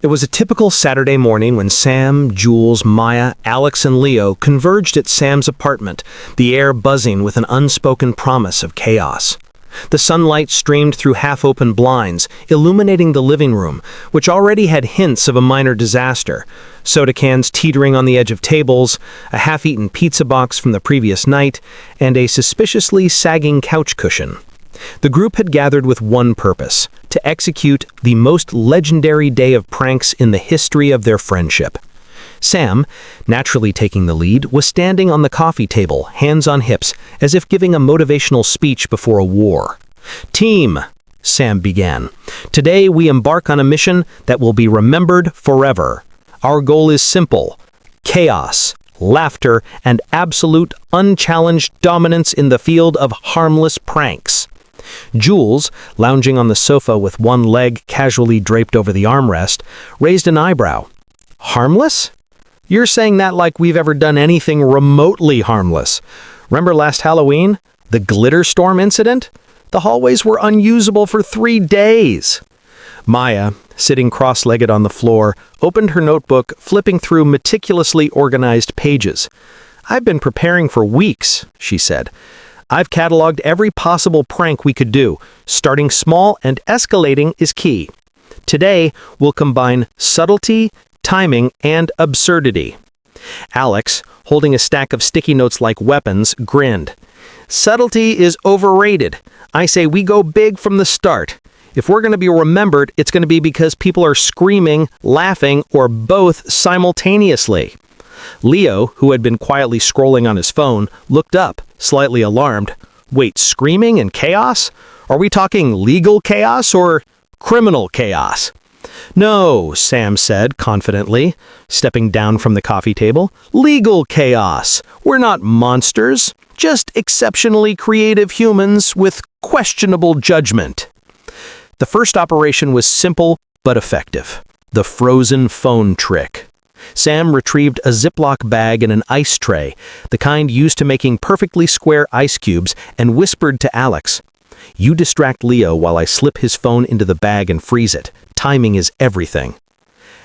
It was a typical Saturday morning when Sam, Jules, Maya, Alex, and Leo converged at Sam's apartment, the air buzzing with an unspoken promise of chaos. The sunlight streamed through half-open blinds, illuminating the living room, which already had hints of a minor disaster. Soda cans teetering on the edge of tables, a half-eaten pizza box from the previous night, and a suspiciously sagging couch cushion. The group had gathered with one purpose: to execute the most legendary day of pranks in the history of their friendship. Sam, naturally taking the lead, was standing on the coffee table, hands on hips, as if giving a motivational speech before a war. "Team," Sam began, "today we embark on a mission that will be remembered forever. Our goal is simple: chaos, laughter, and absolute unchallenged dominance in the field of harmless pranks." Jules, lounging on the sofa with one leg casually draped over the armrest, raised an eyebrow. "Harmless? You're saying that like we've ever done anything remotely harmless. Remember last Halloween? The glitter storm incident? The hallways were unusable for 3 days." Maya, sitting cross-legged on the floor, opened her notebook, flipping through meticulously organized pages. "I've been preparing for weeks," she said. "I've cataloged every possible prank we could do. Starting small and escalating is key. Today, we'll combine subtlety, timing, and absurdity." Alex, holding a stack of sticky notes like weapons, grinned. "Subtlety is overrated. I say we go big from the start. If we're going to be remembered, it's going to be because people are screaming, laughing, or both simultaneously." Leo, who had been quietly scrolling on his phone, looked up, slightly alarmed. "Wait, screaming and chaos? Are we talking legal chaos or criminal chaos?" "No," Sam said confidently, stepping down from the coffee table. "Legal chaos. We're not monsters, just exceptionally creative humans with questionable judgment." The first operation was simple but effective: the frozen phone trick. Sam retrieved a Ziploc bag and an ice tray, the kind used to making perfectly square ice cubes, and whispered to Alex, "You distract Leo while I slip his phone into the bag and freeze it. Timing is everything."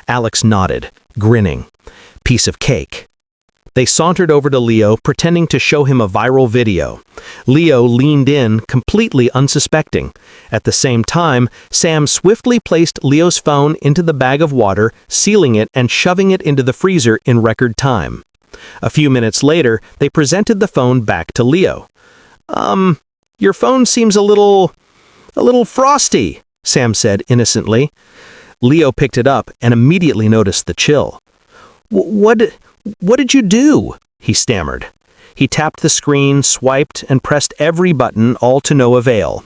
Alex nodded, grinning. "Piece of cake." They sauntered over to Leo, pretending to show him a viral video. Leo leaned in, completely unsuspecting. At the same time, Sam swiftly placed Leo's phone into the bag of water, sealing it and shoving it into the freezer in record time. A few minutes later, they presented the phone back to Leo. Your phone seems a little frosty," Sam said innocently. Leo picked it up and immediately noticed the chill. What did you do?" he stammered. He tapped the screen, swiped, and pressed every button, all to no avail.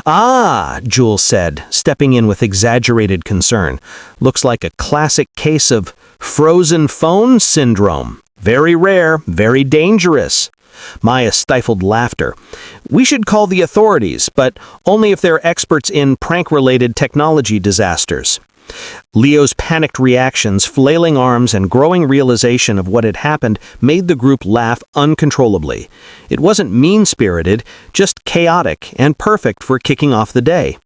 "Ah," Jules said, stepping in with exaggerated concern. "Looks like a classic case of frozen phone syndrome. Very rare, very dangerous." Maya stifled laughter. "We should call the authorities, but only if they're experts in prank-related technology disasters." Leo's panicked reactions, flailing arms, and growing realization of what had happened made the group laugh uncontrollably. It wasn't mean-spirited, just chaotic and perfect for kicking off the day.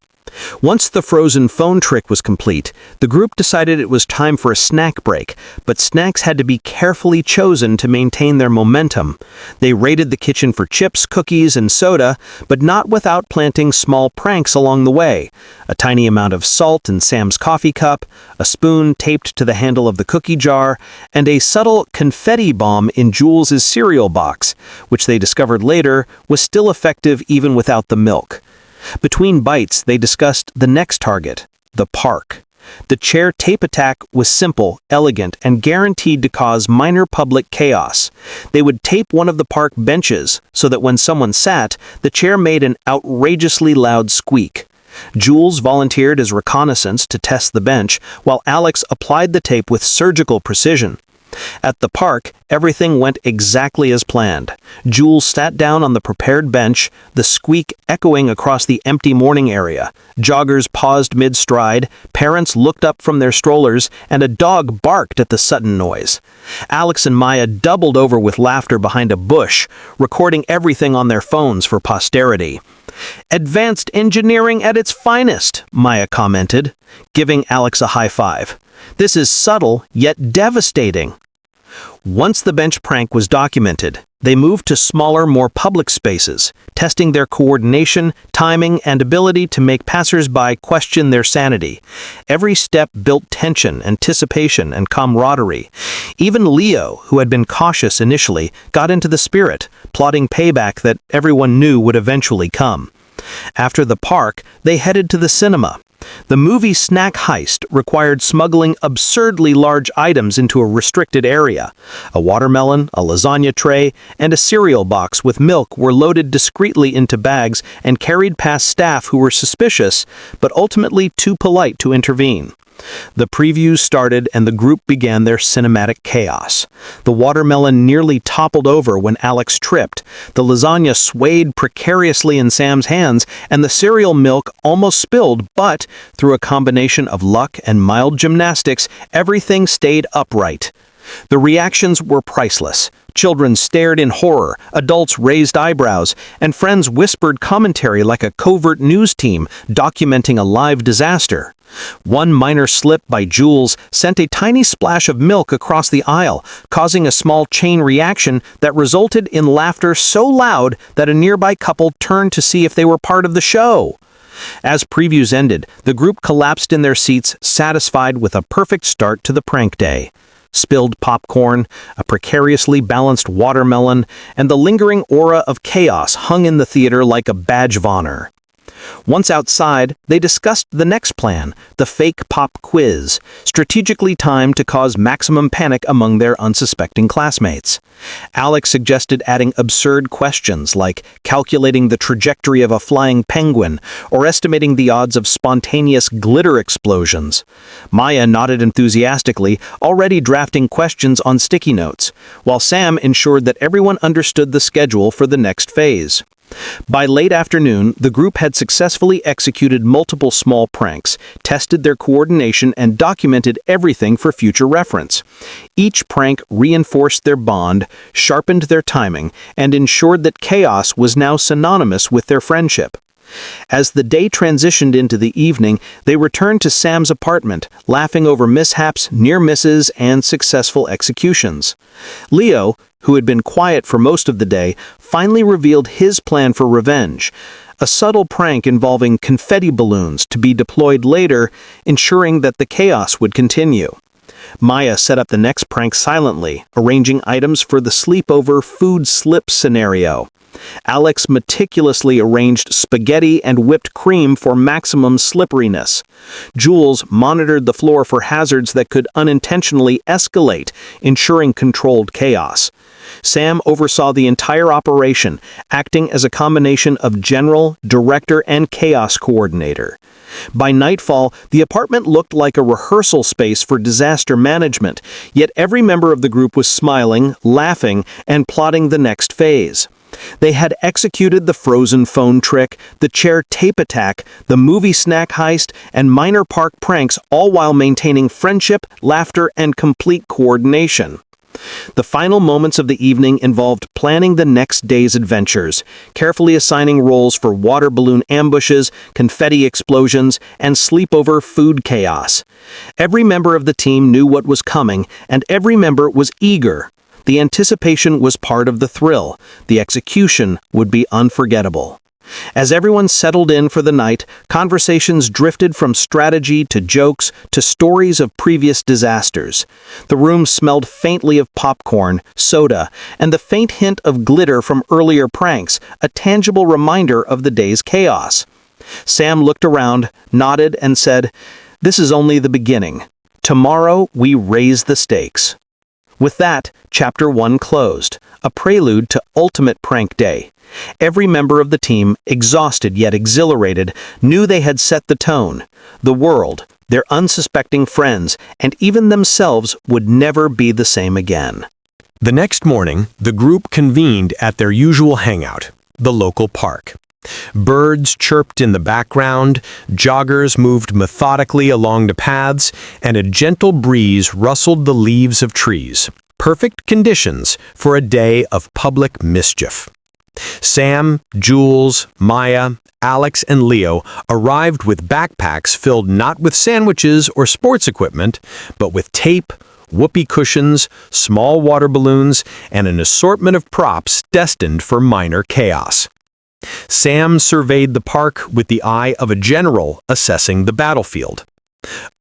Once the frozen phone trick was complete, the group decided it was time for a snack break, but snacks had to be carefully chosen to maintain their momentum. They raided the kitchen for chips, cookies, and soda, but not without planting small pranks along the way. A tiny amount of salt in Sam's coffee cup, a spoon taped to the handle of the cookie jar, and a subtle confetti bomb in Jules's cereal box, which they discovered later was still effective even without the milk. Between bites, they discussed the next target, the park. The chair tape attack was simple, elegant, and guaranteed to cause minor public chaos. They would tape one of the park benches so that when someone sat, the chair made an outrageously loud squeak. Jules volunteered as reconnaissance to test the bench, while Alex applied the tape with surgical precision. At the park, everything went exactly as planned. Jules sat down on the prepared bench, the squeak echoing across the empty morning area. Joggers paused mid-stride, parents looked up from their strollers, and a dog barked at the sudden noise. Alex and Maya doubled over with laughter behind a bush, recording everything on their phones for posterity. "Advanced engineering at its finest," Maya commented, giving Alex a high five. This is subtle, yet devastating. Once the bench prank was documented, they moved to smaller, more public spaces, testing their coordination, timing, and ability to make passers-by question their sanity. Every step built tension, anticipation, and camaraderie. Even Leo, who had been cautious initially, got into the spirit, plotting payback that everyone knew would eventually come. After the park, they headed to the cinema. The movie Snack Heist required smuggling absurdly large items into a restricted area. A watermelon, a lasagna tray, and a cereal box with milk were loaded discreetly into bags and carried past staff who were suspicious, but ultimately too polite to intervene. The previews started and the group began their cinematic chaos. The watermelon nearly toppled over when Alex tripped, the lasagna swayed precariously in Sam's hands, and the cereal milk almost spilled, but through a combination of luck and mild gymnastics, everything stayed upright. The reactions were priceless. Children stared in horror, adults raised eyebrows, and friends whispered commentary like a covert news team documenting a live disaster. One minor slip by Jules sent a tiny splash of milk across the aisle, causing a small chain reaction that resulted in laughter so loud that a nearby couple turned to see if they were part of the show. As previews ended, the group collapsed in their seats, satisfied with a perfect start to the prank day. Spilled popcorn, a precariously balanced watermelon, and the lingering aura of chaos hung in the theater like a badge of honor. Once outside, they discussed the next plan, the fake pop quiz, strategically timed to cause maximum panic among their unsuspecting classmates. Alex suggested adding absurd questions like calculating the trajectory of a flying penguin or estimating the odds of spontaneous glitter explosions. Maya nodded enthusiastically, already drafting questions on sticky notes, while Sam ensured that everyone understood the schedule for the next phase. By late afternoon, the group had successfully executed multiple small pranks, tested their coordination, and documented everything for future reference. Each prank reinforced their bond, sharpened their timing, and ensured that chaos was now synonymous with their friendship. As the day transitioned into the evening, they returned to Sam's apartment, laughing over mishaps, near misses, and successful executions. Leo, who had been quiet for most of the day, finally revealed his plan for revenge, a subtle prank involving confetti balloons to be deployed later, ensuring that the chaos would continue. Maya set up the next prank silently, arranging items for the sleepover food slip scenario. Alex meticulously arranged spaghetti and whipped cream for maximum slipperiness. Jules monitored the floor for hazards that could unintentionally escalate, ensuring controlled chaos. Sam oversaw the entire operation, acting as a combination of general, director, and chaos coordinator. By nightfall, the apartment looked like a rehearsal space for disaster management, yet every member of the group was smiling, laughing, and plotting the next phase. They had executed the frozen phone trick, the chair tape attack, the movie snack heist, and minor park pranks, all while maintaining friendship, laughter, and complete coordination. The final moments of the evening involved planning the next day's adventures, carefully assigning roles for water balloon ambushes, confetti explosions, and sleepover food chaos. Every member of the team knew what was coming, and every member was eager. The anticipation was part of the thrill. The execution would be unforgettable. As everyone settled in for the night, conversations drifted from strategy to jokes to stories of previous disasters. The room smelled faintly of popcorn, soda, and the faint hint of glitter from earlier pranks, a tangible reminder of the day's chaos. Sam looked around, nodded, and said, "This is only the beginning. Tomorrow we raise the stakes." With that, Chapter 1 closed, a prelude to Ultimate Prank Day. Every member of the team, exhausted yet exhilarated, knew they had set the tone. The world, their unsuspecting friends, and even themselves would never be the same again. The next morning, the group convened at their usual hangout, the local park. Birds chirped in the background, joggers moved methodically along the paths, and a gentle breeze rustled the leaves of trees. Perfect conditions for a day of public mischief. Sam, Jules, Maya, Alex, and Leo arrived with backpacks filled not with sandwiches or sports equipment, but with tape, whoopee cushions, small water balloons, and an assortment of props destined for minor chaos. Sam surveyed the park with the eye of a general assessing the battlefield.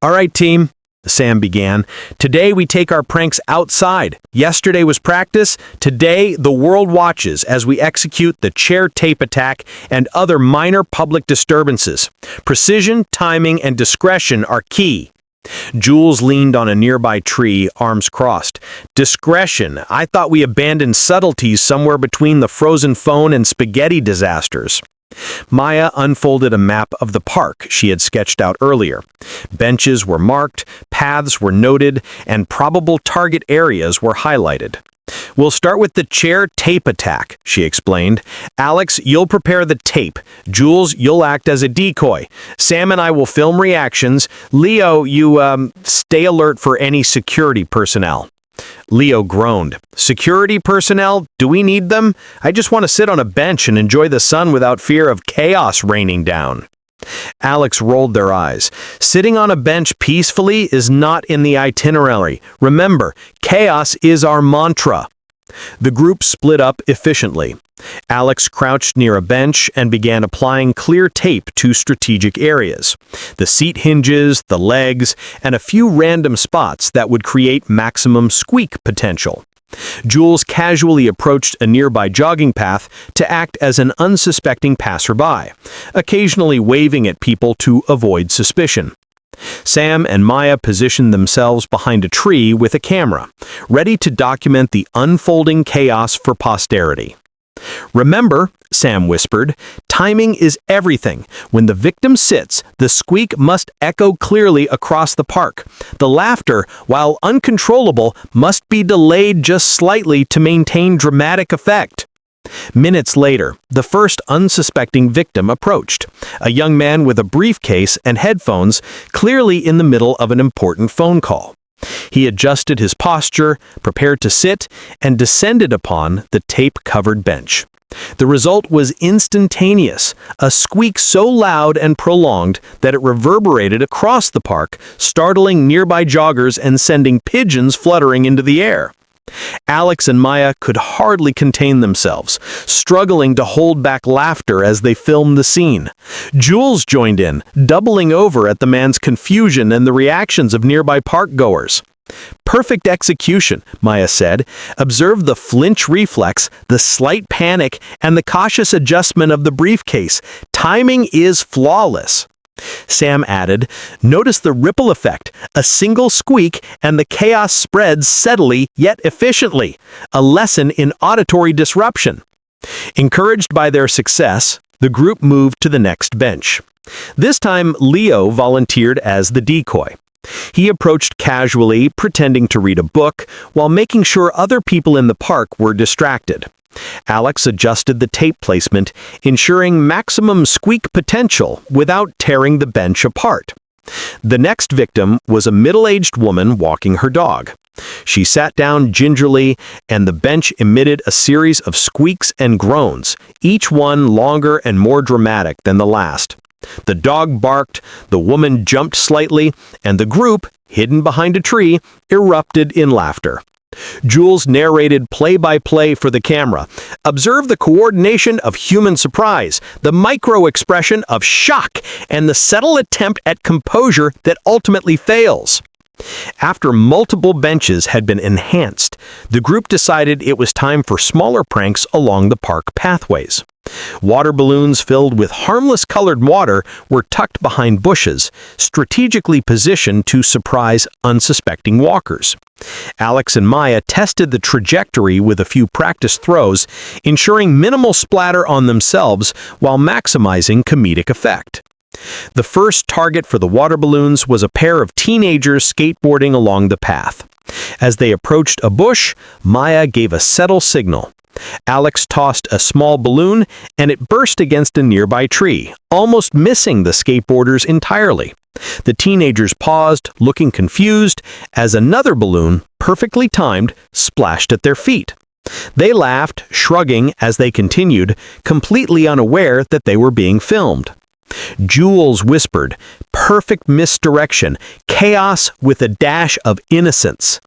"All right, team," Sam began. "Today we take our pranks outside. Yesterday was practice. Today the world watches as we execute the chair tape attack and other minor public disturbances. Precision, timing, and discretion are key." Jules leaned on a nearby tree, arms crossed. "Discretion? I thought we abandoned subtleties somewhere between the frozen phone and spaghetti disasters." Maya unfolded a map of the park she had sketched out earlier. Benches were marked, paths were noted, and probable target areas were highlighted. "We'll start with the chair tape attack," she explained. "Alex, you'll prepare the tape. Jules, you'll act as a decoy. Sam and I will film reactions. Leo, you, stay alert for any security personnel." Leo groaned. "Security personnel? Do we need them? I just want to sit on a bench and enjoy the sun without fear of chaos raining down." Alex rolled their eyes. "Sitting on a bench peacefully is not in the itinerary. Remember, chaos is our mantra." The group split up efficiently. Alex crouched near a bench and began applying clear tape to strategic areas, the seat hinges, the legs, and a few random spots that would create maximum squeak potential. Jules casually approached a nearby jogging path to act as an unsuspecting passerby, occasionally waving at people to avoid suspicion. Sam and Maya positioned themselves behind a tree with a camera, ready to document the unfolding chaos for posterity. "Remember," Sam whispered, "timing is everything. When the victim sits, the squeak must echo clearly across the park. The laughter, while uncontrollable, must be delayed just slightly to maintain dramatic effect." Minutes later, the first unsuspecting victim approached, a young man with a briefcase and headphones, clearly in the middle of an important phone call. He adjusted his posture, prepared to sit, and descended upon the tape-covered bench. The result was instantaneous, a squeak so loud and prolonged that it reverberated across the park, startling nearby joggers and sending pigeons fluttering into the air. Alex and Maya could hardly contain themselves, struggling to hold back laughter as they filmed the scene. Jules joined in, doubling over at the man's confusion and the reactions of nearby park-goers. "Perfect execution," Maya said. "Observe the flinch reflex, the slight panic, and the cautious adjustment of the briefcase. Timing is flawless." Sam added, "Notice the ripple effect. A single squeak and the chaos spreads steadily yet efficiently. A lesson in auditory disruption." Encouraged by their success, the group moved to the next bench. This time, Leo volunteered as the decoy. He approached casually, pretending to read a book, while making sure other people in the park were distracted. Alex adjusted the tape placement, ensuring maximum squeak potential without tearing the bench apart. The next victim was a middle-aged woman walking her dog. She sat down gingerly, and the bench emitted a series of squeaks and groans, each one longer and more dramatic than the last. The dog barked, the woman jumped slightly, and the group, hidden behind a tree, erupted in laughter. Jules narrated play-by-play for the camera. "Observe the coordination of human surprise, the micro-expression of shock, and the subtle attempt at composure that ultimately fails." After multiple benches had been enhanced, the group decided it was time for smaller pranks along the park pathways. Water balloons filled with harmless colored water were tucked behind bushes, strategically positioned to surprise unsuspecting walkers. Alex and Maya tested the trajectory with a few practice throws, ensuring minimal splatter on themselves while maximizing comedic effect. The first target for the water balloons was a pair of teenagers skateboarding along the path. As they approached a bush, Maya gave a subtle signal. Alex tossed a small balloon, and it burst against a nearby tree, almost missing the skateboarders entirely. The teenagers paused, looking confused, as another balloon, perfectly timed, splashed at their feet. They laughed, shrugging as they continued, completely unaware that they were being filmed. Jules whispered, "Perfect misdirection, chaos with a dash of innocence."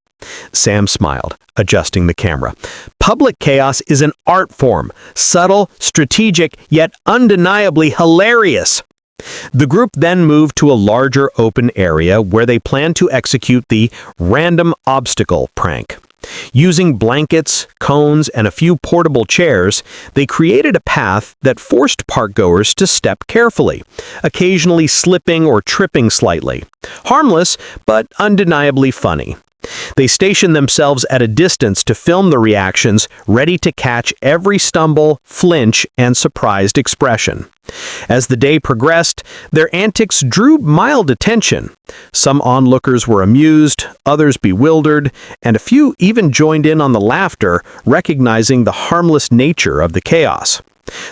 Sam smiled, adjusting the camera. "Public chaos is an art form, subtle, strategic, yet undeniably hilarious." The group then moved to a larger open area where they planned to execute the random obstacle prank. Using blankets, cones, and a few portable chairs, they created a path that forced parkgoers to step carefully, occasionally slipping or tripping slightly. Harmless, but undeniably funny. They stationed themselves at a distance to film the reactions, ready to catch every stumble, flinch, and surprised expression. As the day progressed, their antics drew mild attention. Some onlookers were amused, others bewildered, and a few even joined in on the laughter, recognizing the harmless nature of the chaos.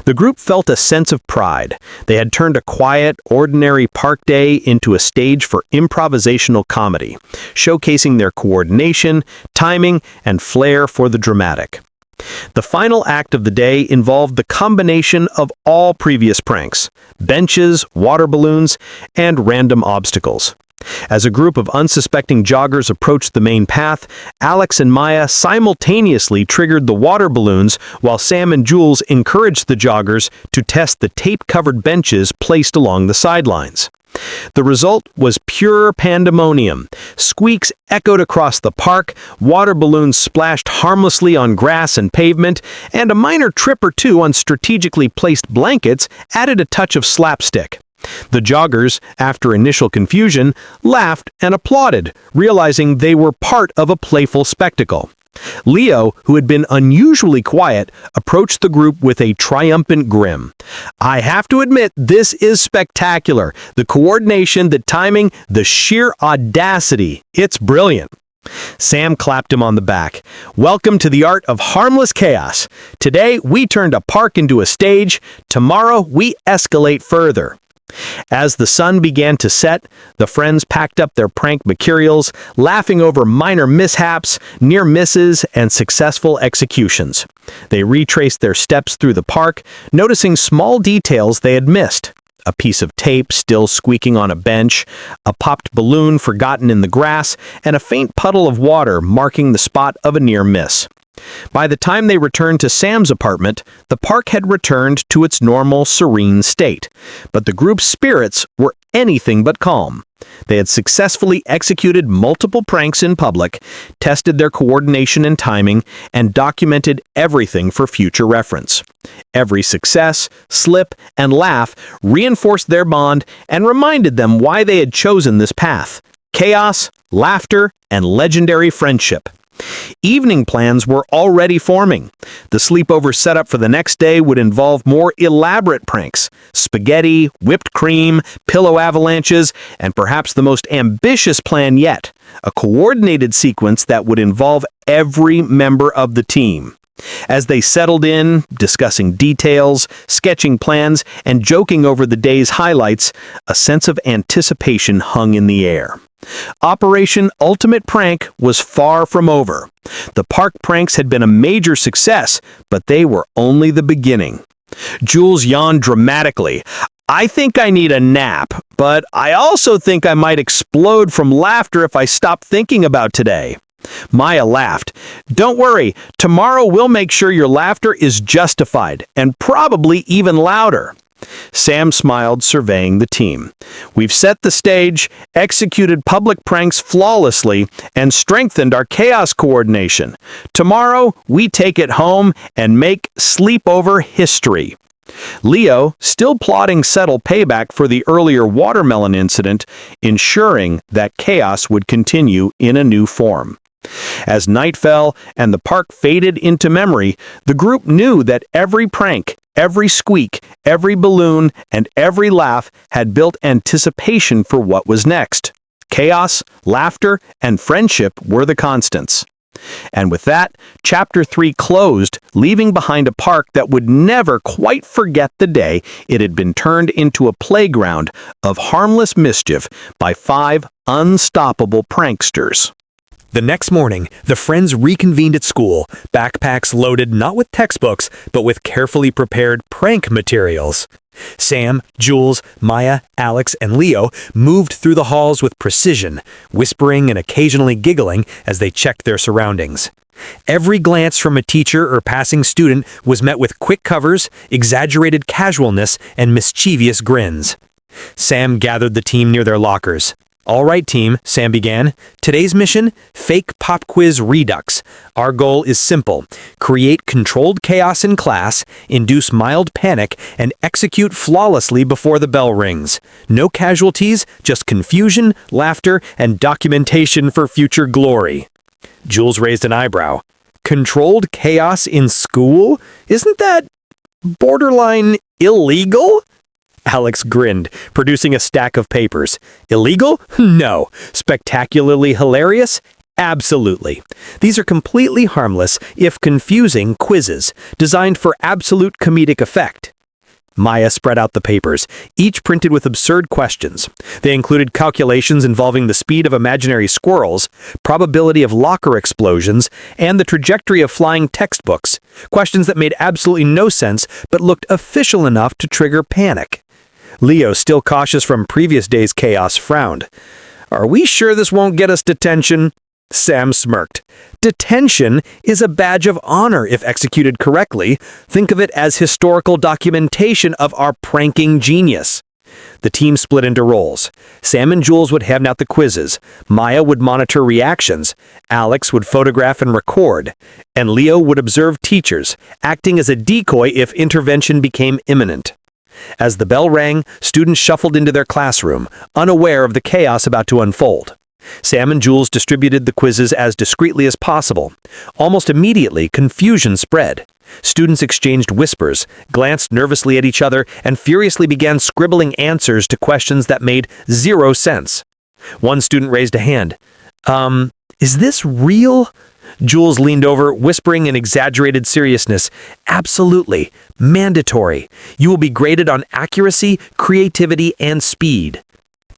The group felt a sense of pride. They had turned a quiet, ordinary park day into a stage for improvisational comedy, showcasing their coordination, timing, and flair for the dramatic. The final act of the day involved the combination of all previous pranks: benches, water balloons, and random obstacles. As a group of unsuspecting joggers approached the main path, Alex and Maya simultaneously triggered the water balloons while Sam and Jules encouraged the joggers to test the tape-covered benches placed along the sidelines. The result was pure pandemonium. Squeaks echoed across the park, water balloons splashed harmlessly on grass and pavement, and a minor trip or two on strategically placed blankets added a touch of slapstick. The joggers, after initial confusion, laughed and applauded, realizing they were part of a playful spectacle. Leo, who had been unusually quiet, approached the group with a triumphant grin. "I have to admit, this is spectacular. The coordination, the timing, the sheer audacity. It's brilliant." Sam clapped him on the back. "Welcome to the art of harmless chaos. Today, we turned a park into a stage. Tomorrow, we escalate further." As the sun began to set, the friends packed up their prank materials, laughing over minor mishaps, near misses, and successful executions. They retraced their steps through the park, noticing small details they had missed. A piece of tape still squeaking on a bench, a popped balloon forgotten in the grass, and a faint puddle of water marking the spot of a near miss. By the time they returned to Sam's apartment, the park had returned to its normal, serene state, but the group's spirits were anything but calm. They had successfully executed multiple pranks in public, tested their coordination and timing, and documented everything for future reference. Every success, slip, and laugh reinforced their bond and reminded them why they had chosen this path: chaos, laughter, and legendary friendship. Evening plans were already forming. The sleepover setup for the next day would involve more elaborate pranks: spaghetti, whipped cream, pillow avalanches, and perhaps the most ambitious plan yet, a coordinated sequence that would involve every member of the team. As they settled in, discussing details, sketching plans, and joking over the day's highlights, a sense of anticipation hung in the air. Operation Ultimate Prank was far from over. The park pranks had been a major success, but they were only the beginning. Jules yawned dramatically. "I think I need a nap, but I also think I might explode from laughter if I stop thinking about today." Maya laughed. "Don't worry, tomorrow we'll make sure your laughter is justified, and probably even louder." Sam smiled, surveying the team. "We've set the stage, executed public pranks flawlessly, and strengthened our chaos coordination. Tomorrow, we take it home and make sleepover history." Leo, still plotting subtle payback for the earlier watermelon incident, ensuring that chaos would continue in a new form. As night fell and the park faded into memory, the group knew that every prank, every squeak, every balloon, and every laugh had built anticipation for what was next. Chaos, laughter, and friendship were the constants. And with that, Chapter 3 closed, leaving behind a park that would never quite forget the day it had been turned into a playground of harmless mischief by 5 unstoppable pranksters. The next morning, the friends reconvened at school, backpacks loaded not with textbooks, but with carefully prepared prank materials. Sam, Jules, Maya, Alex, and Leo moved through the halls with precision, whispering and occasionally giggling as they checked their surroundings. Every glance from a teacher or passing student was met with quick covers, exaggerated casualness, and mischievous grins. Sam gathered the team near their lockers. "All right, team," Sam began. "Today's mission? Fake pop quiz redux. Our goal is simple. Create controlled chaos in class, induce mild panic, and execute flawlessly before the bell rings. No casualties, just confusion, laughter, and documentation for future glory." Jules raised an eyebrow. "Controlled chaos in school? Isn't that borderline illegal?" Alex grinned, producing a stack of papers. "Illegal? No. Spectacularly hilarious? Absolutely. These are completely harmless, if confusing, quizzes, designed for absolute comedic effect." Maya spread out the papers, each printed with absurd questions. They included calculations involving the speed of imaginary squirrels, probability of locker explosions, and the trajectory of flying textbooks, questions that made absolutely no sense but looked official enough to trigger panic. Leo, still cautious from previous days' chaos, frowned. "Are we sure this won't get us detention?" Sam smirked. "Detention is a badge of honor if executed correctly. Think of it as historical documentation of our pranking genius." The team split into roles. Sam and Jules would hand out the quizzes. Maya would monitor reactions. Alex would photograph and record. And Leo would observe teachers, acting as a decoy if intervention became imminent. As the bell rang, students shuffled into their classroom, unaware of the chaos about to unfold. Sam and Jules distributed the quizzes as discreetly as possible. Almost immediately, confusion spread. Students exchanged whispers, glanced nervously at each other, and furiously began scribbling answers to questions that made zero sense. One student raised a hand. Is this real?" Jules leaned over, whispering in exaggerated seriousness. "Absolutely. Mandatory. You will be graded on accuracy, creativity, and speed."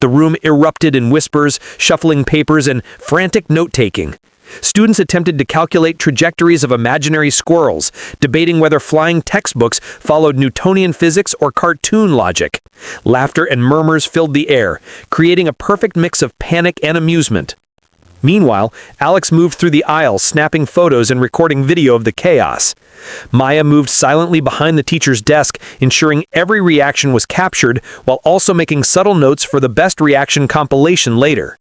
The room erupted in whispers, shuffling papers, and frantic note-taking. Students attempted to calculate trajectories of imaginary squirrels, debating whether flying textbooks followed Newtonian physics or cartoon logic. Laughter and murmurs filled the air, creating a perfect mix of panic and amusement. Meanwhile, Alex moved through the aisle, snapping photos and recording video of the chaos. Maya moved silently behind the teacher's desk, ensuring every reaction was captured, while also making subtle notes for the best reaction compilation later.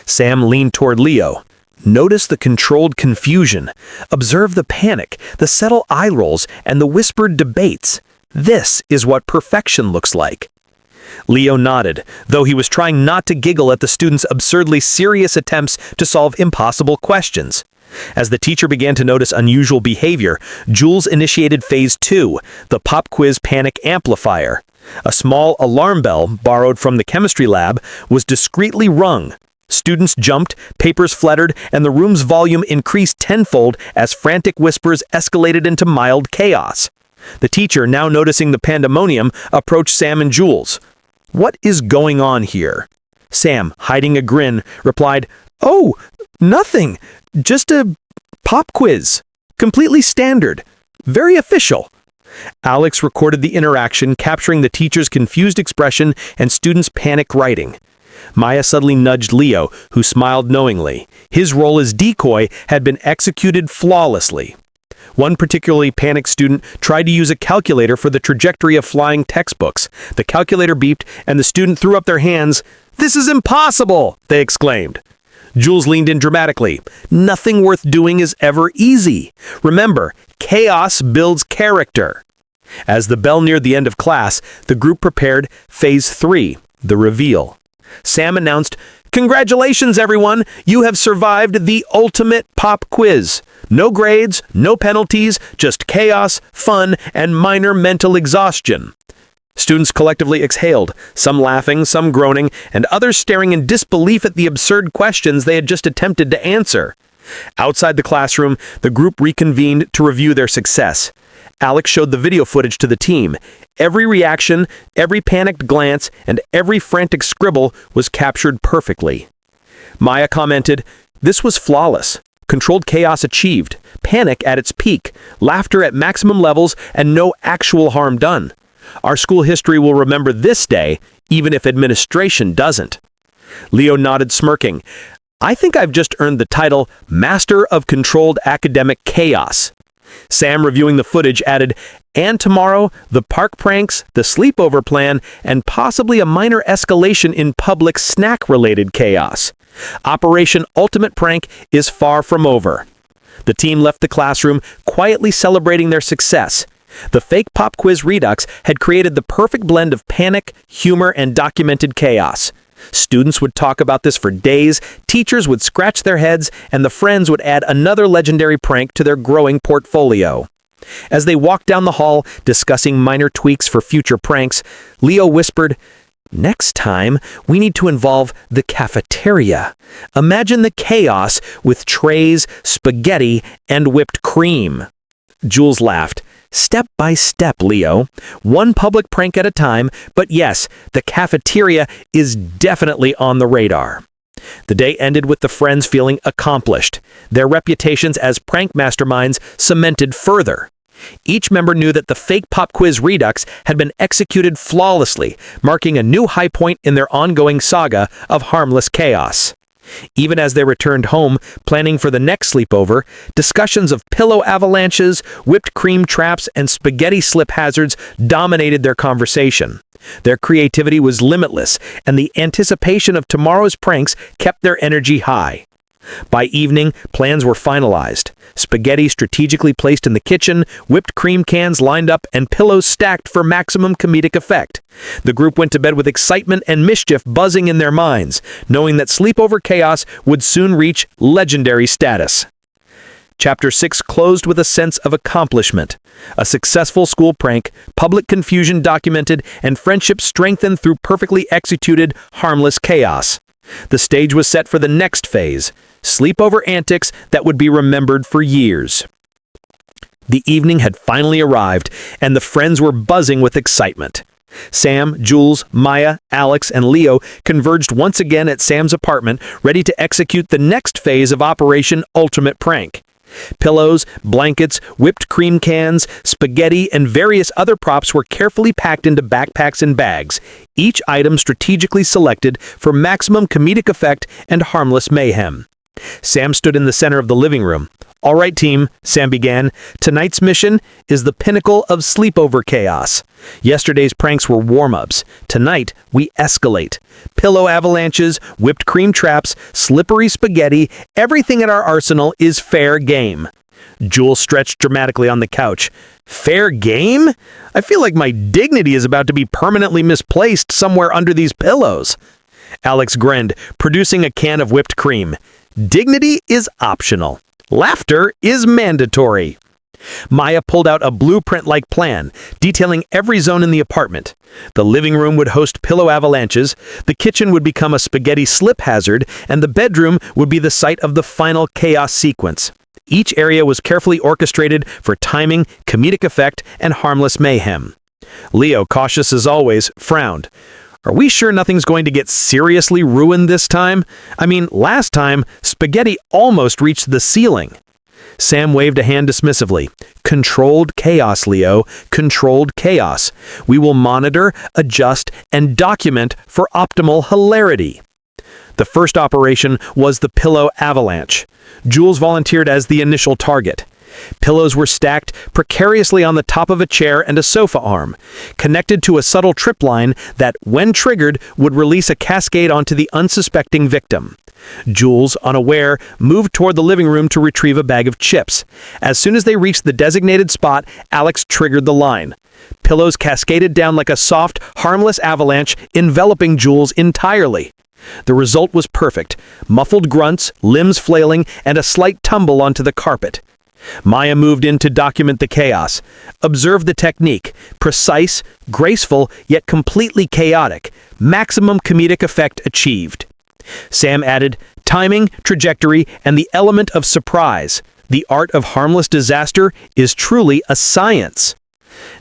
Sam leaned toward Leo. "Notice the controlled confusion. Observe the panic, the subtle eye rolls, and the whispered debates. This is what perfection looks like." Leo nodded, though he was trying not to giggle at the students' absurdly serious attempts to solve impossible questions. As the teacher began to notice unusual behavior, Jules initiated Phase 2, the pop quiz panic amplifier. A small alarm bell, borrowed from the chemistry lab, was discreetly rung. Students jumped, papers fluttered, and the room's volume increased tenfold as frantic whispers escalated into mild chaos. The teacher, now noticing the pandemonium, approached Sam and Jules. "What is going on here?" Sam, hiding a grin, replied, "Oh, nothing. Just a pop quiz. Completely standard. Very official." Alex recorded the interaction, capturing the teacher's confused expression and students' panic writing. Maya suddenly nudged Leo, who smiled knowingly. His role as decoy had been executed flawlessly. One particularly panicked student tried to use a calculator for the trajectory of flying textbooks. The calculator beeped, and the student threw up their hands. "This is impossible!" they exclaimed. Jules leaned in dramatically. "Nothing worth doing is ever easy. Remember, chaos builds character." As the bell neared the end of class, the group prepared Phase 3, the reveal. Sam announced, "Congratulations, everyone! You have survived the ultimate pop quiz. No grades, no penalties, just chaos, fun, and minor mental exhaustion." Students collectively exhaled, some laughing, some groaning, and others staring in disbelief at the absurd questions they had just attempted to answer. Outside the classroom, the group reconvened to review their success. Alex showed the video footage to the team. Every reaction, every panicked glance, and every frantic scribble was captured perfectly. Maya commented, This was flawless. Controlled chaos achieved, panic at its peak, laughter at maximum levels, and no actual harm done. Our school history will remember this day, even if administration doesn't. Leo nodded, smirking. I think I've just earned the title Master of Controlled Academic Chaos. Sam, reviewing the footage, added, and tomorrow, the park pranks, the sleepover plan, and possibly a minor escalation in public snack-related chaos. Operation Ultimate Prank is far from over. The team left the classroom, quietly celebrating their success. The fake pop quiz redux had created the perfect blend of panic, humor, and documented chaos. Students would talk about this for days, teachers would scratch their heads, and the friends would add another legendary prank to their growing portfolio. As they walked down the hall, discussing minor tweaks for future pranks, Leo whispered, "Next time, we need to involve the cafeteria. Imagine the chaos with trays, spaghetti, and whipped cream." Jules laughed. "Step by step, Leo. One public prank at a time, but yes, the cafeteria is definitely on the radar." The day ended with the friends feeling accomplished, their reputations as prank masterminds cemented further. Each member knew that the fake pop quiz redux had been executed flawlessly, marking a new high point in their ongoing saga of harmless chaos. Even as they returned home, planning for the next sleepover, discussions of pillow avalanches, whipped cream traps, and spaghetti slip hazards dominated their conversation. Their creativity was limitless, and the anticipation of tomorrow's pranks kept their energy high. By evening, plans were finalized. Spaghetti strategically placed in the kitchen, whipped cream cans lined up, and pillows stacked for maximum comedic effect. The group went to bed with excitement and mischief buzzing in their minds, knowing that sleepover chaos would soon reach legendary status. Chapter 6 closed with a sense of accomplishment. A successful school prank, public confusion documented, and friendship strengthened through perfectly executed, harmless chaos. The stage was set for the next phase, sleepover antics that would be remembered for years. The evening had finally arrived, and the friends were buzzing with excitement. Sam, Jules, Maya, Alex, and Leo converged once again at Sam's apartment, ready to execute the next phase of Operation Ultimate Prank. Pillows, blankets, whipped cream cans, spaghetti, and various other props were carefully packed into backpacks and bags, each item strategically selected for maximum comedic effect and harmless mayhem. Sam stood in the center of the living room. "All right, team," Sam began. "Tonight's mission is the pinnacle of sleepover chaos. Yesterday's pranks were warm-ups. Tonight, we escalate. Pillow avalanches, whipped cream traps, slippery spaghetti, everything at our arsenal is fair game." Jules stretched dramatically on the couch. "Fair game? I feel like my dignity is about to be permanently misplaced somewhere under these pillows." Alex grinned, producing a can of whipped cream. "Dignity is optional. Laughter is mandatory." Maya pulled out a blueprint-like plan, detailing every zone in the apartment. The living room would host pillow avalanches, the kitchen would become a spaghetti slip hazard, and the bedroom would be the site of the final chaos sequence. Each area was carefully orchestrated for timing, comedic effect, and harmless mayhem. Leo, cautious as always, frowned. "Are we sure nothing's going to get seriously ruined this time? I mean, last time, spaghetti almost reached the ceiling." Sam waved a hand dismissively. "Controlled chaos, Leo. Controlled chaos. We will monitor, adjust, and document for optimal hilarity." The first operation was the pillow avalanche. Jules volunteered as the initial target. Pillows were stacked precariously on the top of a chair and a sofa arm, connected to a subtle trip line that, when triggered, would release a cascade onto the unsuspecting victim. Jules, unaware, moved toward the living room to retrieve a bag of chips. As soon as they reached the designated spot, Alex triggered the line. Pillows cascaded down like a soft, harmless avalanche, enveloping Jules entirely. The result was perfect. Muffled grunts, limbs flailing, and a slight tumble onto the carpet. Maya moved in to document the chaos. Observe the technique. Precise, graceful, yet completely chaotic. Maximum comedic effect achieved. Sam added timing, trajectory, and the element of surprise. The art of harmless disaster is truly a science.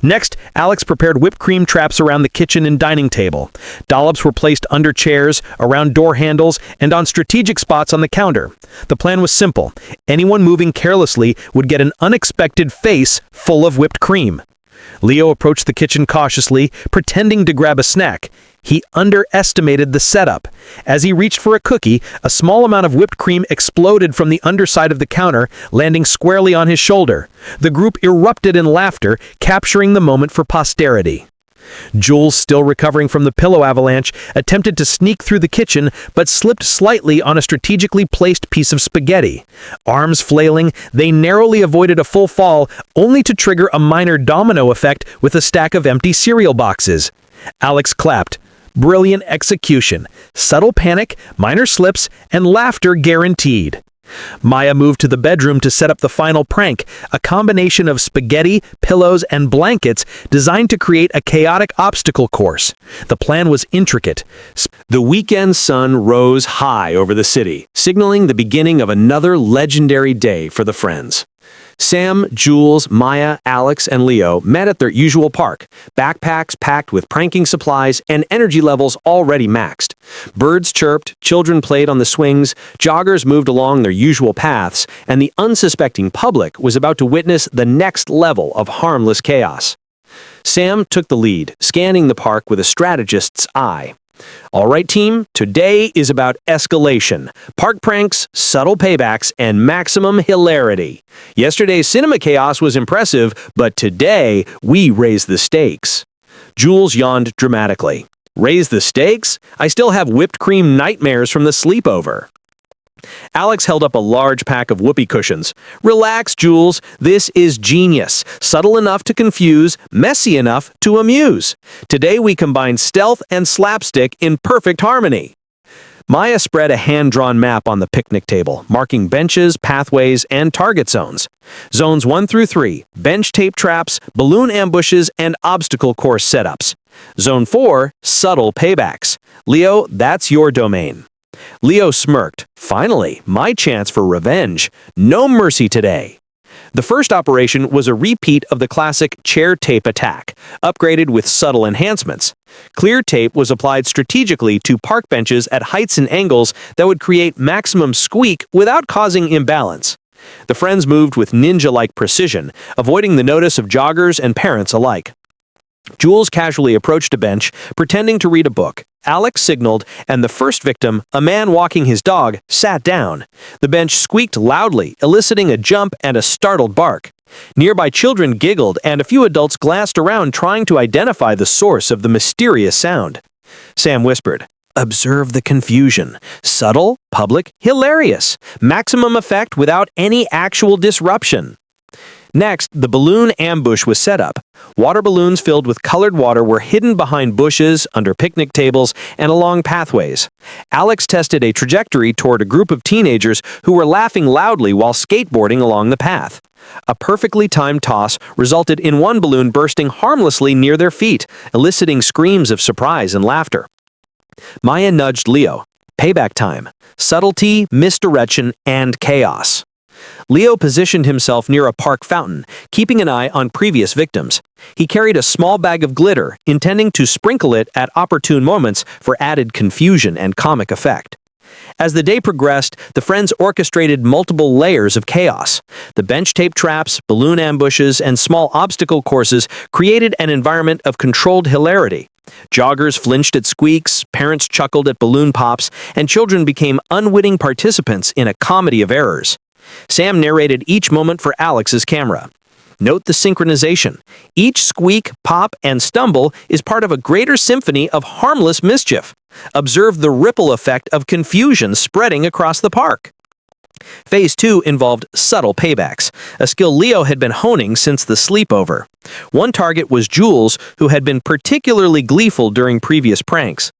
Next, Alex prepared whipped cream traps around the kitchen and dining table. Dollops were placed under chairs, around door handles, and on strategic spots on the counter. The plan was simple. Anyone moving carelessly would get an unexpected face full of whipped cream. Leo approached the kitchen cautiously, pretending to grab a snack. He underestimated the setup. As he reached for a cookie, a small amount of whipped cream exploded from the underside of the counter, landing squarely on his shoulder. The group erupted in laughter, capturing the moment for posterity. Jules, still recovering from the pillow avalanche, attempted to sneak through the kitchen, but slipped slightly on a strategically placed piece of spaghetti. Arms flailing, they narrowly avoided a full fall, only to trigger a minor domino effect with a stack of empty cereal boxes. Alex clapped. Brilliant execution. Subtle panic, minor slips, and laughter guaranteed. Maya moved to the bedroom to set up the final prank, a combination of spaghetti, pillows, and blankets designed to create a chaotic obstacle course. The plan was intricate. The weekend sun rose high over the city, signaling the beginning of another legendary day for the friends. Sam, Jules, Maya, Alex, and Leo met at their usual park, backpacks packed with pranking supplies and energy levels already maxed. Birds chirped, children played on the swings, joggers moved along their usual paths, and the unsuspecting public was about to witness the next level of harmless chaos. Sam took the lead, scanning the park with a strategist's eye. All right, team, today is about escalation, park pranks, subtle paybacks, and maximum hilarity. Yesterday's cinema chaos was impressive, but today we raise the stakes. Jules yawned dramatically. Raise the stakes? I still have whipped cream nightmares from the sleepover. Alex held up a large pack of whoopee cushions. Relax, Jules. This is genius. Subtle enough to confuse, messy enough to amuse. Today we combine stealth and slapstick in perfect harmony. Maya spread a hand-drawn map on the picnic table, marking benches, pathways, and target zones. Zones 1 through 3, bench tape traps, balloon ambushes, and obstacle course setups. Zone 4, subtle paybacks. Leo, that's your domain. Leo smirked. Finally, my chance for revenge. No mercy today. The first operation was a repeat of the classic chair tape attack, upgraded with subtle enhancements. Clear tape was applied strategically to park benches at heights and angles that would create maximum squeak without causing imbalance. The friends moved with ninja-like precision, avoiding the notice of joggers and parents alike. Jules casually approached a bench, pretending to read a book. Alex signaled, and the first victim, a man walking his dog, sat down. The bench squeaked loudly, eliciting a jump and a startled bark. Nearby children giggled, and a few adults glanced around trying to identify the source of the mysterious sound. Sam whispered, "Observe the confusion. Subtle, public, hilarious. Maximum effect without any actual disruption." Next, the balloon ambush was set up. Water balloons filled with colored water were hidden behind bushes, under picnic tables, and along pathways. Alex tested a trajectory toward a group of teenagers who were laughing loudly while skateboarding along the path. A perfectly timed toss resulted in one balloon bursting harmlessly near their feet, eliciting screams of surprise and laughter. Maya nudged Leo. Payback time. Subtlety, misdirection, and chaos. Leo positioned himself near a park fountain, keeping an eye on previous victims. He carried a small bag of glitter, intending to sprinkle it at opportune moments for added confusion and comic effect. As the day progressed, the friends orchestrated multiple layers of chaos. The bench tape traps, balloon ambushes, and small obstacle courses created an environment of controlled hilarity. Joggers flinched at squeaks, parents chuckled at balloon pops, and children became unwitting participants in a comedy of errors. Sam narrated each moment for Alex's camera. Note the synchronization. Each squeak, pop, and stumble is part of a greater symphony of harmless mischief. Observe the ripple effect of confusion spreading across the park. Phase 2 involved subtle paybacks, a skill Leo had been honing since the sleepover. One target was Jules, who had been particularly gleeful during previous pranks.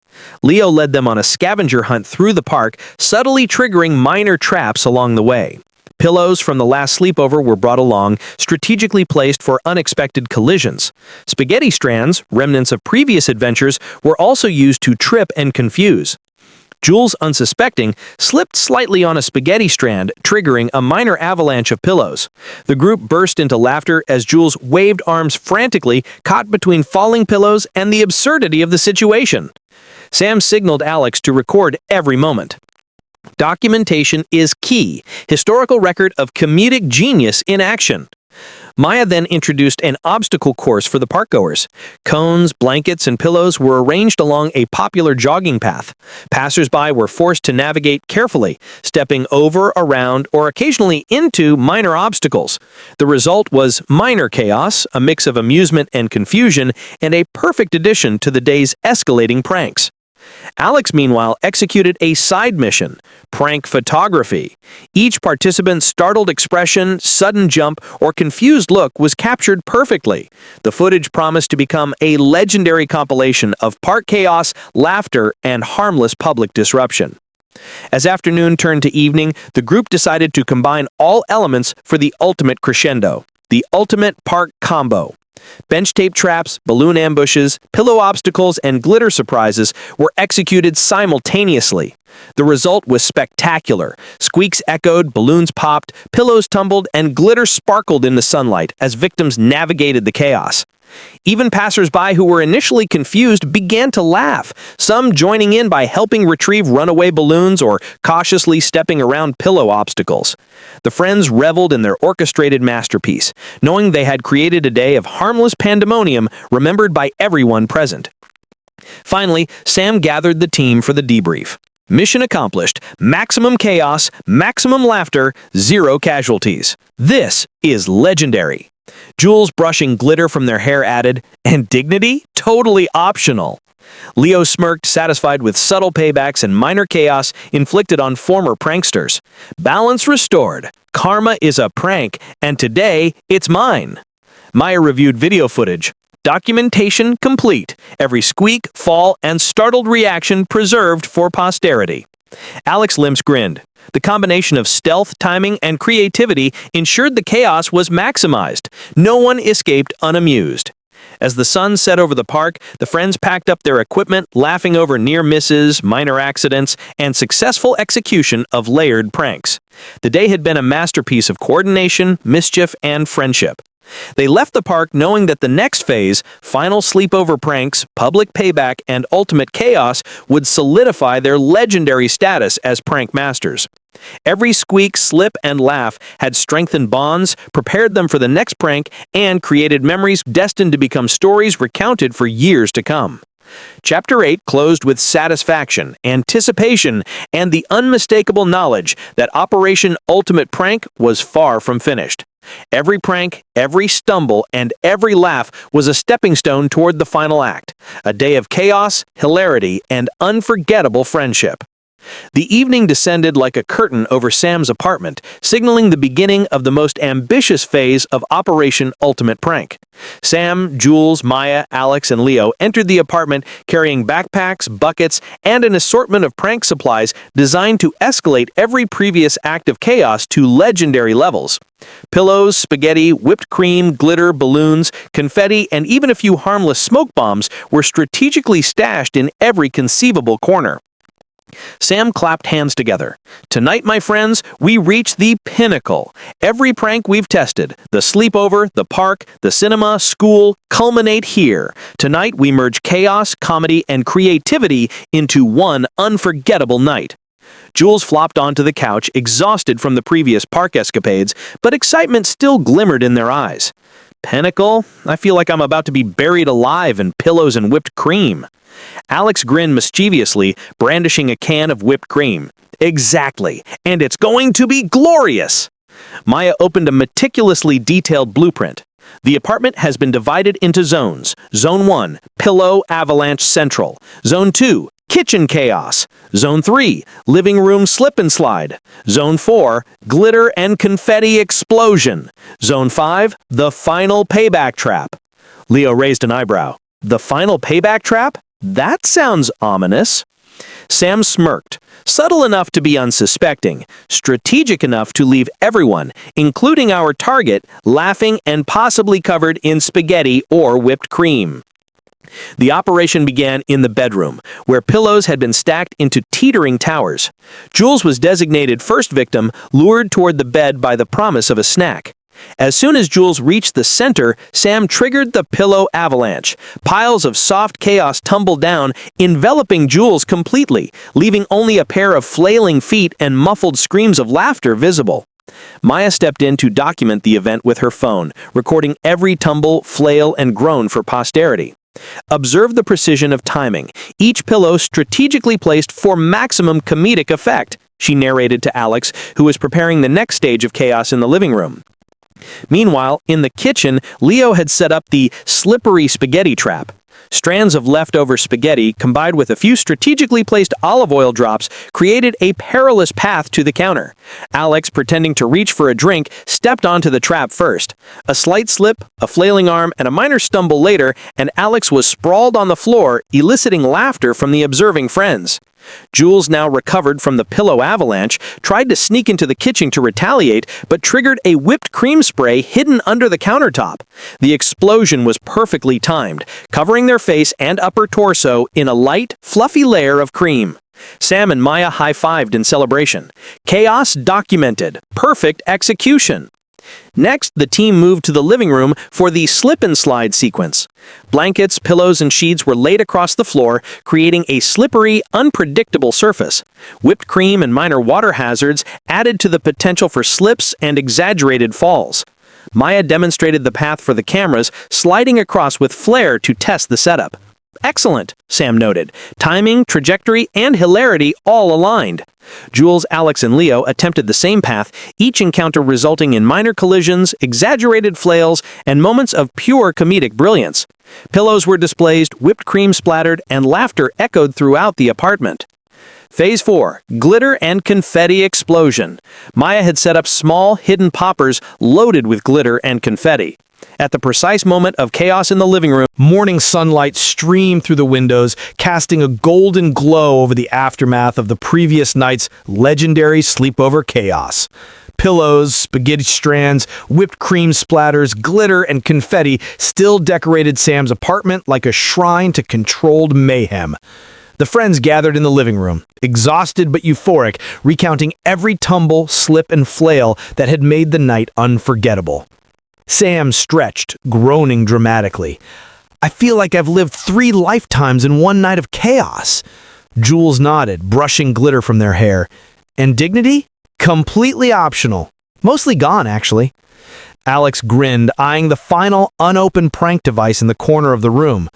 Leo led them on a scavenger hunt through the park, subtly triggering minor traps along the way. Pillows from the last sleepover were brought along, strategically placed for unexpected collisions. Spaghetti strands, remnants of previous adventures, were also used to trip and confuse. Jules, unsuspecting, slipped slightly on a spaghetti strand, triggering a minor avalanche of pillows. The group burst into laughter as Jules waved arms frantically, caught between falling pillows and the absurdity of the situation. Sam signaled Alex to record every moment. Documentation is key, historical record of comedic genius in action. Maya then introduced an obstacle course for the parkgoers. Cones, blankets, and pillows were arranged along a popular jogging path. Passers-by were forced to navigate carefully, stepping over, around, or occasionally into minor obstacles. The result was minor chaos, a mix of amusement and confusion, and a perfect addition to the day's escalating pranks. Alex, meanwhile, executed a side mission, prank photography. Each participant's startled expression, sudden jump, or confused look was captured perfectly. The footage promised to become a legendary compilation of park chaos, laughter, and harmless public disruption. As afternoon turned to evening, the group decided to combine all elements for the ultimate crescendo, the ultimate park combo. Bench tape traps, balloon ambushes, pillow obstacles, and glitter surprises were executed simultaneously. The result was spectacular. Squeaks echoed, balloons popped, pillows tumbled, and glitter sparkled in the sunlight as victims navigated the chaos. Even passers-by who were initially confused began to laugh, some joining in by helping retrieve runaway balloons or cautiously stepping around pillow obstacles. The friends reveled in their orchestrated masterpiece, knowing they had created a day of harmless pandemonium remembered by everyone present. Finally, Sam gathered the team for the debrief. Mission accomplished. Maximum chaos, maximum laughter, zero casualties. This is legendary. Jules brushing glitter from their hair added, and dignity? Totally optional. Leo smirked, satisfied with subtle paybacks and minor chaos inflicted on former pranksters. Balance restored. Karma is a prank, and today it's mine. Maya reviewed video footage. Documentation complete. Every squeak, fall, and startled reaction preserved for posterity. Alex Limps grinned. The combination of stealth, timing, and creativity ensured the chaos was maximized. No one escaped unamused. As the sun set over the park, the friends packed up their equipment, laughing over near misses, minor accidents, and successful execution of layered pranks. The day had been a masterpiece of coordination, mischief, and friendship. They left the park knowing that the next phase, final sleepover pranks, public payback, and ultimate chaos, would solidify their legendary status as prank masters. Every squeak, slip, and laugh had strengthened bonds, prepared them for the next prank, and created memories destined to become stories recounted for years to come. Chapter 8 closed with satisfaction, anticipation, and the unmistakable knowledge that Operation Ultimate Prank was far from finished. Every prank, every stumble, and every laugh was a stepping stone toward the final act, a day of chaos, hilarity, and unforgettable friendship. The evening descended like a curtain over Sam's apartment, signaling the beginning of the most ambitious phase of Operation Ultimate Prank. Sam, Jules, Maya, Alex, and Leo entered the apartment carrying backpacks, buckets, and an assortment of prank supplies designed to escalate every previous act of chaos to legendary levels. Pillows, spaghetti, whipped cream, glitter, balloons, confetti, and even a few harmless smoke bombs were strategically stashed in every conceivable corner. Sam clapped hands together. Tonight, my friends, we reach the pinnacle. Every prank we've tested, the sleepover, the park, the cinema, school, culminate here. Tonight, we merge chaos, comedy, and creativity into one unforgettable night. Jules flopped onto the couch, exhausted from the previous park escapades, but excitement still glimmered in their eyes. Pinnacle? I feel like I'm about to be buried alive in pillows and whipped cream. Alex grinned mischievously, brandishing a can of whipped cream. Exactly, and it's going to be glorious! Maya opened a meticulously detailed blueprint. The apartment has been divided into zones. Zone 1, Pillow Avalanche Central. Zone 2, Kitchen Chaos. Zone 3, Living Room Slip and Slide. Zone 4, Glitter and Confetti Explosion. Zone 5, The Final Payback Trap. Leo raised an eyebrow. The Final Payback Trap? That sounds ominous. Sam smirked, subtle enough to be unsuspecting, strategic enough to leave everyone, including our target, laughing and possibly covered in spaghetti or whipped cream. The operation began in the bedroom, where pillows had been stacked into teetering towers. Jules was designated first victim, lured toward the bed by the promise of a snack. As soon as Jules reached the center, Sam triggered the pillow avalanche. Piles of soft chaos tumbled down, enveloping Jules completely, leaving only a pair of flailing feet and muffled screams of laughter visible. Maya stepped in to document the event with her phone, recording every tumble, flail, and groan for posterity. Observe the precision of timing, each pillow strategically placed for maximum comedic effect, she narrated to Alex, who was preparing the next stage of chaos in the living room. Meanwhile, in the kitchen, Leo had set up the slippery spaghetti trap. Strands of leftover spaghetti, combined with a few strategically placed olive oil drops, created a perilous path to the counter. Alex, pretending to reach for a drink, stepped onto the trap first. A slight slip, a flailing arm, and a minor stumble later, and Alex was sprawled on the floor, eliciting laughter from the observing friends. Jules, now recovered from the pillow avalanche, tried to sneak into the kitchen to retaliate, but triggered a whipped cream spray hidden under the countertop. The explosion was perfectly timed, covering their face and upper torso in a light, fluffy layer of cream. Sam and Maya high-fived in celebration. Chaos documented. Perfect execution. Next, the team moved to the living room for the slip-and-slide sequence. Blankets, pillows, and sheets were laid across the floor, creating a slippery, unpredictable surface. Whipped cream and minor water hazards added to the potential for slips and exaggerated falls. Maya demonstrated the path for the cameras, sliding across with flair to test the setup. Excellent, Sam noted. Timing, trajectory, and hilarity all aligned. Jules, Alex, and Leo attempted the same path, each encounter resulting in minor collisions, exaggerated flails, and moments of pure comedic brilliance. Pillows were displaced, whipped cream splattered, and laughter echoed throughout the apartment. Phase 4. Glitter and Confetti Explosion. Maya had set up small, hidden poppers loaded with glitter and confetti. At the precise moment of chaos in the living room, morning sunlight streamed through the windows, casting a golden glow over the aftermath of the previous night's legendary sleepover chaos. Pillows, spaghetti strands, whipped cream splatters, glitter, and confetti still decorated Sam's apartment like a shrine to controlled mayhem. The friends gathered in the living room, exhausted but euphoric, recounting every tumble, slip, and flail that had made the night unforgettable. Sam stretched, groaning dramatically. "I feel like I've lived 3 lifetimes in one night of chaos." Jules nodded, brushing glitter from their hair. And dignity? Completely optional. Mostly gone, actually. Alex grinned, eyeing the final unopened prank device in the corner of the room.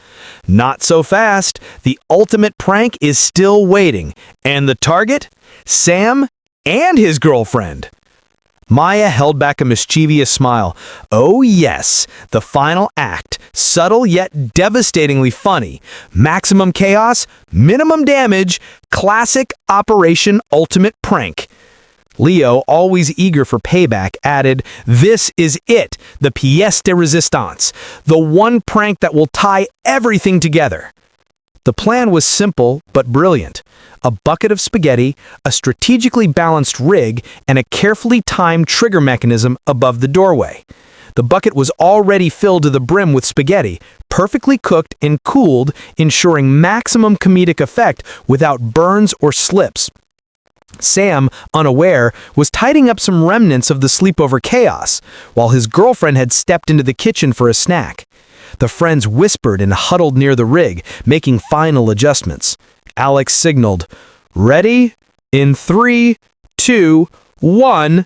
Not so fast. The ultimate prank is still waiting. And the target? Sam and his girlfriend. Maya held back a mischievous smile. Oh yes, the final act, subtle yet devastatingly funny. Maximum chaos, minimum damage, classic Operation Ultimate Prank. Leo, always eager for payback, added, "This is it, the pièce de résistance, the one prank that will tie everything together." The plan was simple but brilliant. A bucket of spaghetti, a strategically balanced rig, and a carefully timed trigger mechanism above the doorway. The bucket was already filled to the brim with spaghetti, perfectly cooked and cooled, ensuring maximum comedic effect without burns or slips. Sam, unaware, was tidying up some remnants of the sleepover chaos, while his girlfriend had stepped into the kitchen for a snack. The friends whispered and huddled near the rig, making final adjustments. Alex signaled, "Ready? In 3, 2, 1...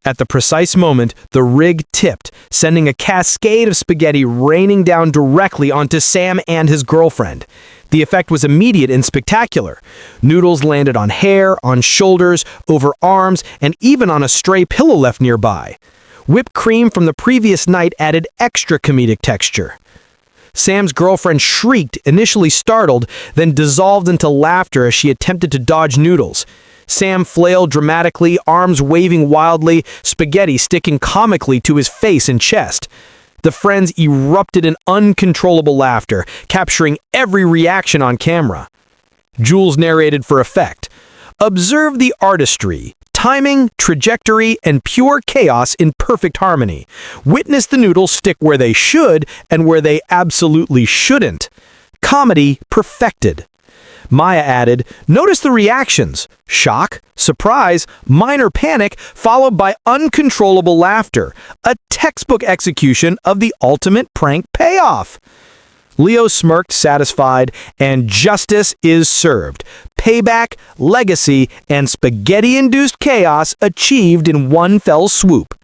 At the precise moment, the rig tipped, sending a cascade of spaghetti raining down directly onto Sam and his girlfriend. The effect was immediate and spectacular. Noodles landed on hair, on shoulders, over arms, and even on a stray pillow left nearby. Whipped cream from the previous night added extra comedic texture. Sam's girlfriend shrieked, initially startled, then dissolved into laughter as she attempted to dodge noodles. Sam flailed dramatically, arms waving wildly, spaghetti sticking comically to his face and chest. The friends erupted in uncontrollable laughter, capturing every reaction on camera. Jules narrated for effect. Observe the artistry, timing, trajectory, and pure chaos in perfect harmony. Witness the noodles stick where they should and where they absolutely shouldn't. Comedy perfected. Maya added, "Notice the reactions. Shock, surprise, minor panic, followed by uncontrollable laughter. A textbook execution of the ultimate prank payoff." Leo smirked, satisfied, and justice is served. Payback, legacy, and spaghetti-induced chaos achieved in one fell swoop.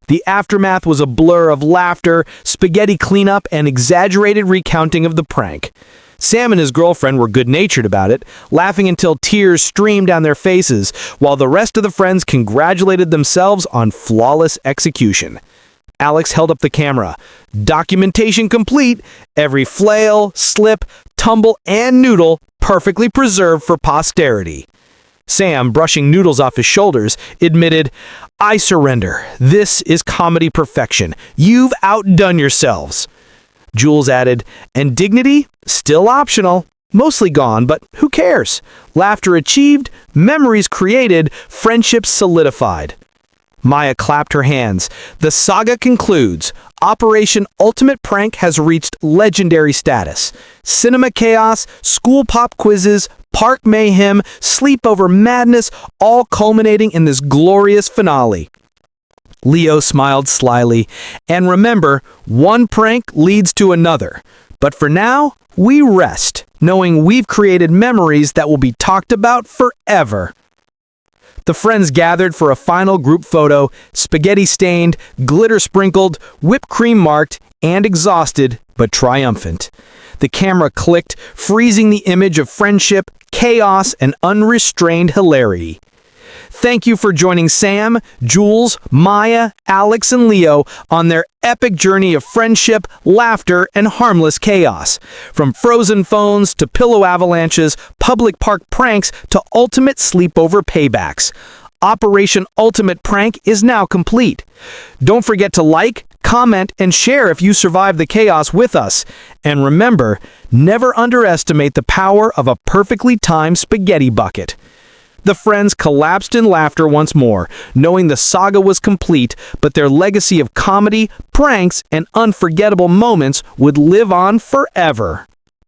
The aftermath was a blur of laughter, spaghetti cleanup, and exaggerated recounting of the prank. Sam and his girlfriend were good-natured about it, laughing until tears streamed down their faces, while the rest of the friends congratulated themselves on flawless execution. Alex held up the camera. Documentation complete, every flail, slip, tumble, and noodle perfectly preserved for posterity. Sam, brushing noodles off his shoulders, admitted, "I surrender. This is comedy perfection. You've outdone yourselves." Jules added, "And dignity? Still optional. Mostly gone, but who cares? Laughter achieved, memories created, friendships solidified." Maya clapped her hands. "The saga concludes. Operation Ultimate Prank has reached legendary status. Cinema chaos, school pop quizzes, park mayhem, sleepover madness, all culminating in this glorious finale." Leo smiled slyly. "And remember, one prank leads to another. But for now, we rest, knowing we've created memories that will be talked about forever." The friends gathered for a final group photo, spaghetti-stained, glitter-sprinkled, whipped cream-marked, and exhausted, but triumphant. The camera clicked, freezing the image of friendship, chaos, and unrestrained hilarity. Thank you for joining Sam, Jules, Maya, Alex, and Leo on their epic journey of friendship, laughter, and harmless chaos. From frozen phones to pillow avalanches, public park pranks to ultimate sleepover paybacks. Operation Ultimate Prank is now complete. Don't forget to like, comment, and share if you survived the chaos with us. And remember, never underestimate the power of a perfectly timed spaghetti bucket. The friends collapsed in laughter once more, knowing the saga was complete, but their legacy of comedy, pranks, and unforgettable moments would live on forever.